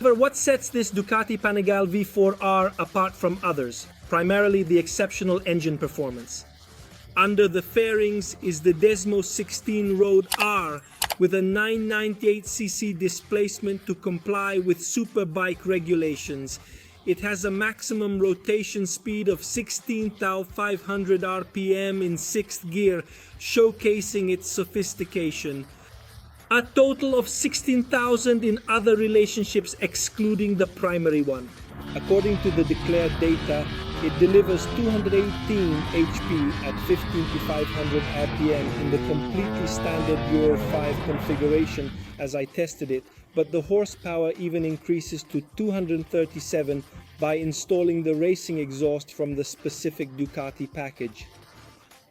However, what sets this Ducati Panigale V4 R apart from others? Primarily the exceptional engine performance. Under the fairings is the Desmo 16 Road R with a 998cc displacement to comply with Superbike regulations. It has a maximum rotation speed of 16,500 RPM in 6th gear, showcasing its sophistication. A total of 16,000 in other relationships excluding the primary one. According to the declared data, it delivers 218 HP at 15 to 500 RPM in the completely standard Euro 5 configuration as I tested it, but the horsepower even increases to 237 by installing the racing exhaust from the specific Ducati package.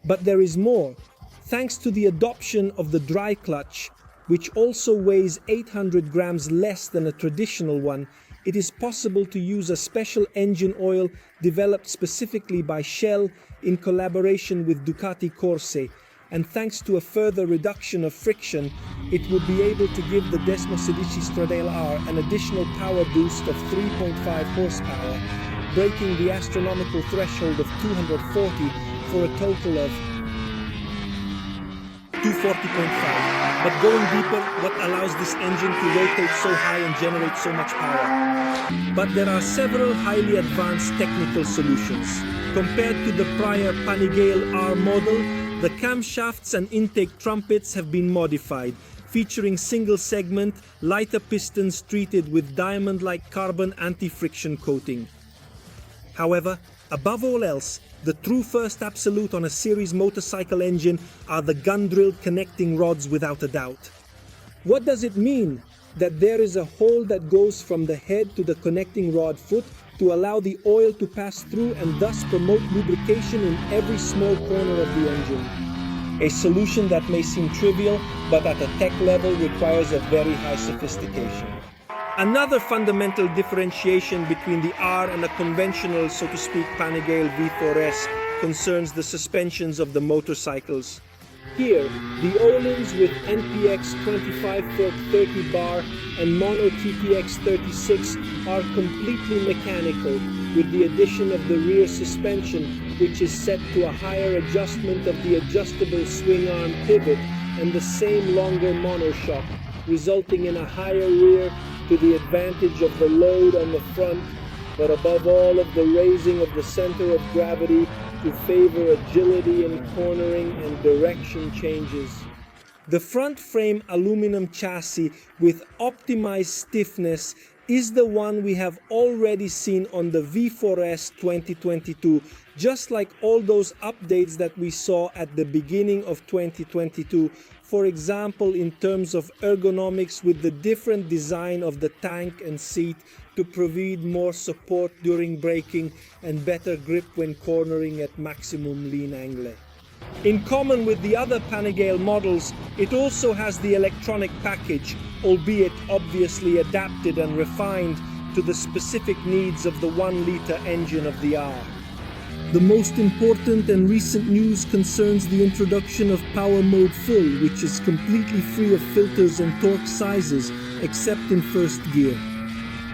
But there is more. Thanks to the adoption of the dry clutch, which also weighs 800 grams less than a traditional one, it is possible to use a special engine oil developed specifically by Shell in collaboration with Ducati Corse, and thanks to a further reduction of friction, it will be able to give the Desmo 16 Stradale R an additional power boost of 3.5 horsepower, breaking the astronomical threshold of 240 for a total of 240.5. But going deeper, what allows this engine to rotate so high and generate so much power? But there are several highly advanced technical solutions. Compared to the prior Panigale R model, the camshafts and intake trumpets have been modified, featuring single-segment, lighter pistons treated with diamond-like carbon anti-friction coating. However, above all else, the true first absolute on a series motorcycle engine are the gun-drilled connecting rods without a doubt. What does it mean? That there is a hole that goes from the head to the connecting rod foot to allow the oil to pass through and thus promote lubrication in every small corner of the engine. A solution that may seem trivial, but at a tech level requires a very high sophistication. Another fundamental differentiation between the R and a conventional, so to speak, Panigale V4 S concerns the suspensions of the motorcycles. Here, the Öhlins with NPX 25-30 bar and Mono TPX 36 are completely mechanical, with the addition of the rear suspension, which is set to a higher adjustment of the adjustable swing arm pivot and the same longer monoshock, resulting in a higher rear to the advantage of the load on the front, but above all of the raising of the center of gravity to favor agility in cornering and direction changes. The front frame aluminum chassis with optimized stiffness is the one we have already seen on the V4S 2022, just like all those updates that we saw at the beginning of 2022. For example, in terms of ergonomics with the different design of the tank and seat to provide more support during braking and better grip when cornering at maximum lean angle. In common with the other Panigale models, it also has the electronic package, albeit obviously adapted and refined to the specific needs of the 1-liter engine of the R. The most important and recent news concerns the introduction of Power Mode Full, which is completely free of filters and torque sizes, except in first gear.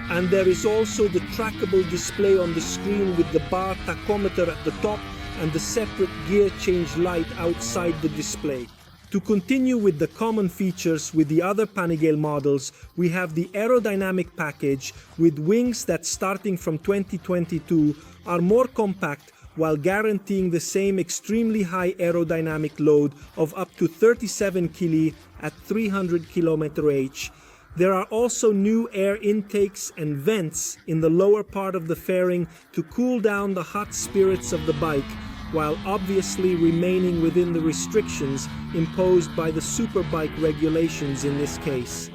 And there is also the trackable display on the screen with the bar tachometer at the top and the separate gear change light outside the display. To continue with the common features with the other Panigale models, we have the aerodynamic package with wings that, starting from 2022, are more compact while guaranteeing the same extremely high aerodynamic load of up to 37 kg at 300 km/h. There are also new air intakes and vents in the lower part of the fairing to cool down the hot spirits of the bike, while obviously remaining within the restrictions imposed by the Superbike regulations in this case.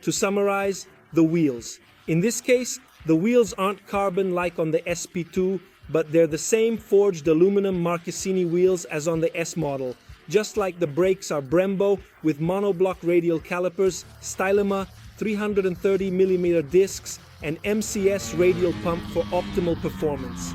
To summarize, the wheels. In this case, the wheels aren't carbon like on the SP2, but they're the same forged aluminum Marchesini wheels as on the S model. Just like the brakes are Brembo with monoblock radial calipers, Stylema, 330mm discs, and MCS radial pump for optimal performance.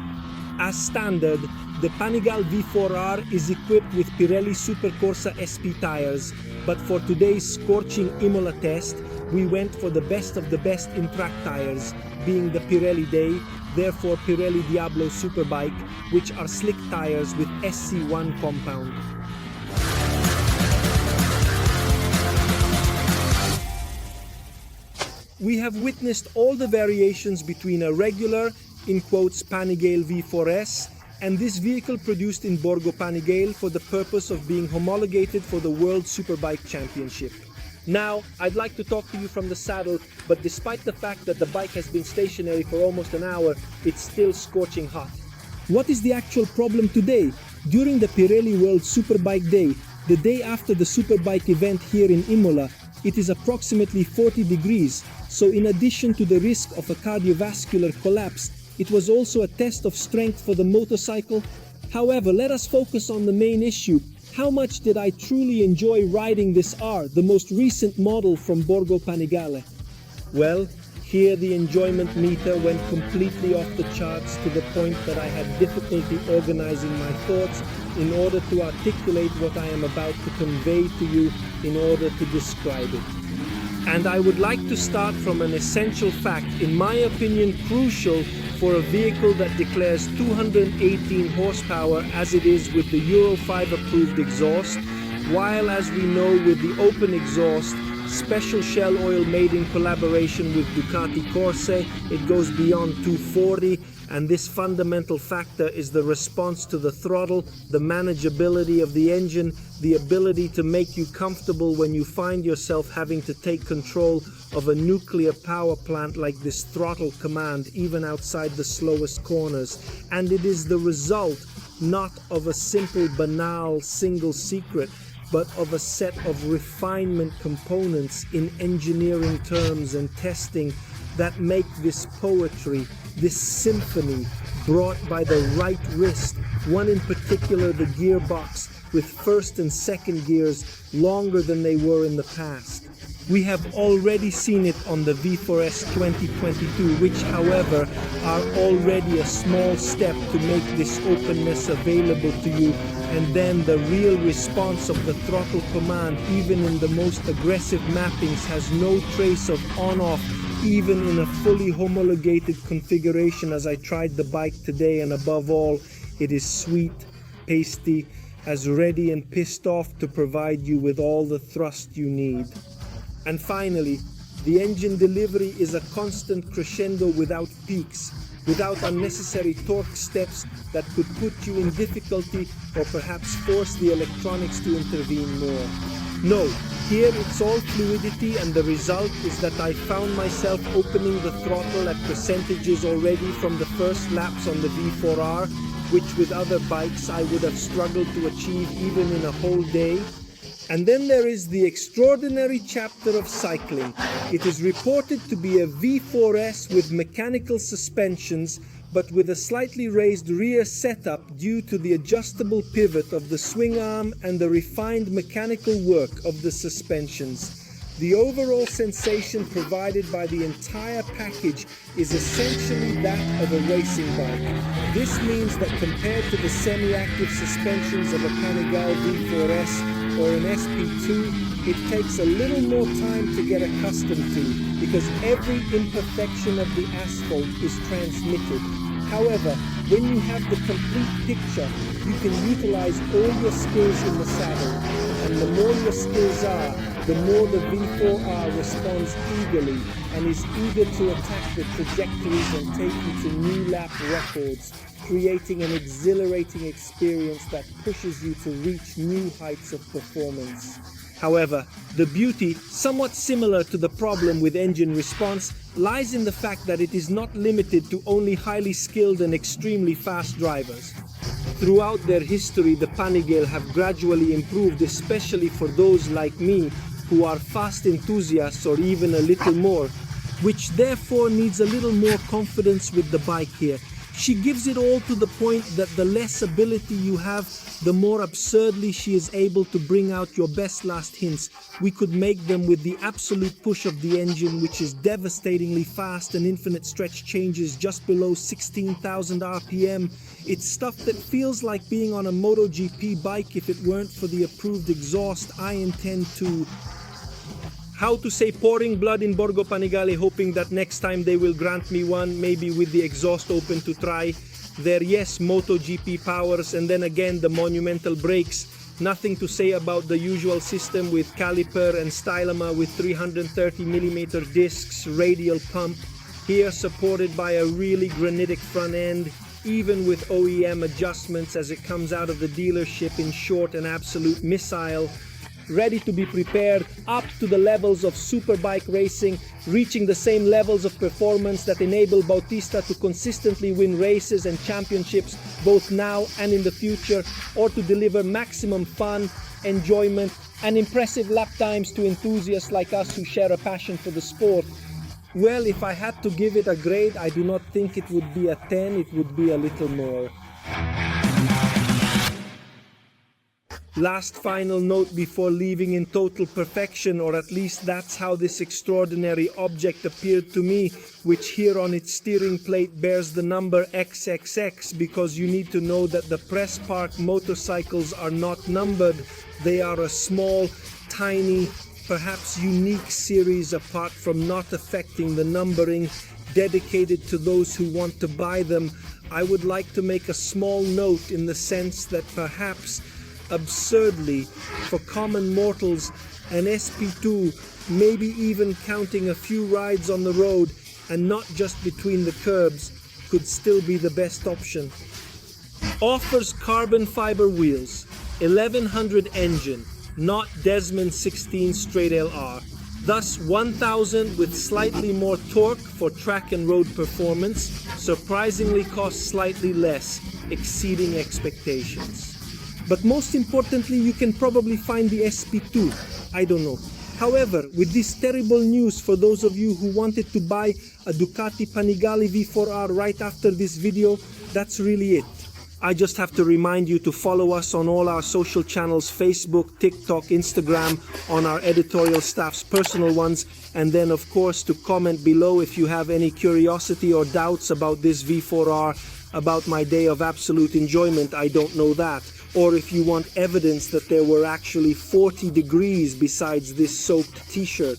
As standard, the Panigale V4 R is equipped with Pirelli Supercorsa SP tires, but for today's scorching Imola test, we went for the best of the best in track tires, being the Pirelli Day, therefore Pirelli Diablo Superbike, which are slick tires with SC1 compound. We have witnessed all the variations between a regular, in quotes, Panigale V4 R and this vehicle produced in Borgo Panigale for the purpose of being homologated for the World Superbike Championship. Now, I'd like to talk to you from the saddle, but despite the fact that the bike has been stationary for almost an hour, it's still scorching hot. What is the actual problem today? During the Pirelli World Superbike Day, the day after the Superbike event here in Imola, it is approximately 40 degrees, so in addition to the risk of a cardiovascular collapse, it was also a test of strength for the motorcycle. However, let us focus on the main issue. How much did I truly enjoy riding this R, the most recent model from Borgo Panigale? Well, here the enjoyment meter went completely off the charts to the point that I had difficulty organizing my thoughts in order to articulate what I am about to convey to you in order to describe it. And I would like to start from an essential fact, in my opinion crucial for a vehicle that declares 218 horsepower as it is with the Euro 5 approved exhaust, while as we know with the open exhaust, special shell oil made in collaboration with Ducati Corse, it goes beyond 240, and this fundamental factor is the response to the throttle, the manageability of the engine, the ability to make you comfortable when you find yourself having to take control of a nuclear power plant like this throttle command even outside the slowest corners. And it is the result not of a simple banal single secret, but of a set of refinement components in engineering terms and testing that make this poetry, this symphony, brought by the right wrist, one in particular the gearbox, with first and second gears longer than they were in the past. We have already seen it on the V4 S 2022, which however are already a small step to make this openness available to you, and then the real response of the throttle command, even in the most aggressive mappings, has no trace of on-off, even in a fully homologated configuration as I tried the bike today, and above all, it is sweet, pasty, as ready and pissed off to provide you with all the thrust you need. And finally, the engine delivery is a constant crescendo without peaks, without unnecessary torque steps that could put you in difficulty or perhaps force the electronics to intervene more. No, here it's all fluidity, and the result is that I found myself opening the throttle at percentages already from the first laps on the V4 R, which with other bikes I would have struggled to achieve even in a whole day. And then there is the extraordinary chapter of cycling. It is reported to be a V4S with mechanical suspensions, but with a slightly raised rear setup due to the adjustable pivot of the swing arm and the refined mechanical work of the suspensions. The overall sensation provided by the entire package is essentially that of a racing bike. This means that compared to the semi-active suspensions of a Panigale V4S or an SP2, it takes a little more time to get accustomed to, because every imperfection of the asphalt is transmitted. However, when you have the complete picture, you can utilize all your skills in the saddle, and the more your skills are, the more the V4R responds eagerly and is eager to attack the trajectories and take you to new lap records, creating an exhilarating experience that pushes you to reach new heights of performance. However, the beauty, somewhat similar to the problem with engine response, lies in the fact that it is not limited to only highly skilled and extremely fast drivers. Throughout their history, the Panigale have gradually improved, especially for those like me who are fast enthusiasts or even a little more, which therefore needs a little more confidence with the bike here. She gives it all to the point that the less ability you have, the more absurdly she is able to bring out your best last hints. We could make them with the absolute push of the engine, which is devastatingly fast and infinite stretch changes just below 16,000 RPM. It's stuff that feels like being on a MotoGP bike if it weren't for the approved exhaust I intend to... How to say pouring blood in Borgo Panigale, hoping that next time they will grant me one, maybe with the exhaust open to try. Their yes MotoGP powers, and then again the monumental brakes. Nothing to say about the usual system with caliper and styloma with 330mm discs, radial pump. Here supported by a really granitic front end, even with OEM adjustments as it comes out of the dealership. In short, an absolute missile. Ready to be prepared up to the levels of superbike racing, reaching the same levels of performance that enable Bautista to consistently win races and championships both now and in the future, or to deliver maximum fun, enjoyment and impressive lap times to enthusiasts like us who share a passion for the sport. Well, if I had to give it a grade, I do not think it would be a 10, it would be a little more. Last final note before leaving in total perfection, or at least that's how this extraordinary object appeared to me, which here on its steering plate bears the number XXX, because you need to know that the press park motorcycles are not numbered. They are a small, tiny, perhaps unique series apart from not affecting the numbering, dedicated to those who want to buy them. I would like to make a small note in the sense that perhaps absurdly, for common mortals, an SP2, maybe even counting a few rides on the road and not just between the curbs, could still be the best option. Offers carbon fiber wheels, 1100 engine, not Desmond 16 straight LR, thus 1000 with slightly more torque for track and road performance, surprisingly costs slightly less, exceeding expectations. But most importantly, you can probably find the SP2. I don't know. However, with this terrible news for those of you who wanted to buy a Ducati Panigale V4 R right after this video, that's really it. I just have to remind you to follow us on all our social channels, Facebook, TikTok, Instagram, on our editorial staff's personal ones, and then of course to comment below if you have any curiosity or doubts about this V4R, about my day of absolute enjoyment. I don't know that. Or if you want evidence that there were actually 40 degrees besides this soaked t-shirt.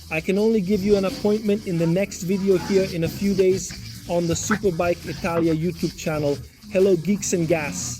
I can only give you an appointment in the next video here in a few days on the Superbike Italia YouTube channel. Hello geeks and gas.